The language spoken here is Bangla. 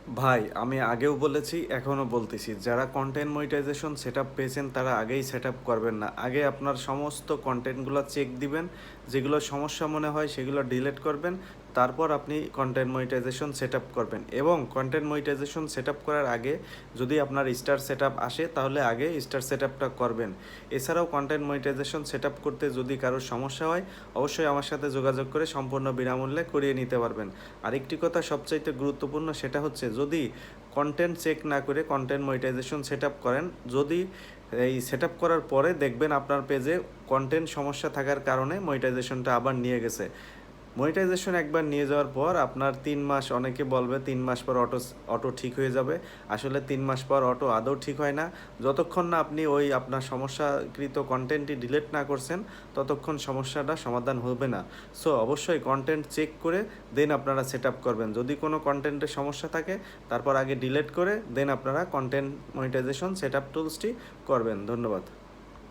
ভাই আমি আগেও বলেছি এখনও বলতেছি, যারা কন্টেন্ট মনিটাইজেশন সেট আপ পেয়েছেন তারা আগেই সেট আপ করবেন না। আগে আপনার সমস্ত কন্টেন্টগুলো চেক দিবেন, যেগুলো সমস্যা মনে হয় সেগুলো ডিলিট করবেন, তারপর আপনি কন্টেন্ট মনিটাইজেশন সেট আপ করবেন। এবং কন্টেন্ট মনিটাইজেশন সেট আপ করার আগে যদি আপনার স্টার সেট আপ আসে তাহলে আগে স্টার সেট আপটা করবেন। এছাড়াও কন্টেন্ট মনিটাইজেশন সেট আপ করতে যদি কারোর সমস্যা হয় অবশ্যই আমার সাথে যোগাযোগ করে সম্পূর্ণ বিনামূল্যে করিয়ে নিতে পারবেন। আরেকটি কথা সবচাইতে গুরুত্বপূর্ণ, সেটা হচ্ছে যদি কন্টেন্ট চেক না করে কন্টেন্ট মনিটাইজেশন সেট আপ করেন, যদি এই সেট আপ করার পরে দেখবেন আপনার পেজে কন্টেন্ট সমস্যা থাকার কারণে মনিটাইজেশনটা আবার নিয়ে গেছে। মনিটাইজেশন একবার নিয়ে যাওয়ার পর আপনার 3 মাস, অনেকে বলবে 3 মাস পর অটো ঠিক হয়ে যাবে। আসলে 3 মাস পর অটো আদৌ ঠিক হয় না। যতক্ষণ না আপনি ওই আপনার সমস্যাকৃত কন্টেন্টটি ডিলিট না করছেন ততক্ষণ সমস্যাটা সমাধান হবে না। সো অবশ্যই কন্টেন্ট চেক করে দেন আপনারা সেট আপ করবেন। যদি কোনো কন্টেন্টের সমস্যা থাকে তারপর আগে ডিলিট করে দেন আপনারা কন্টেন্ট মনিটাইজেশন সেট আপ টুলসটি করবেন। ধন্যবাদ।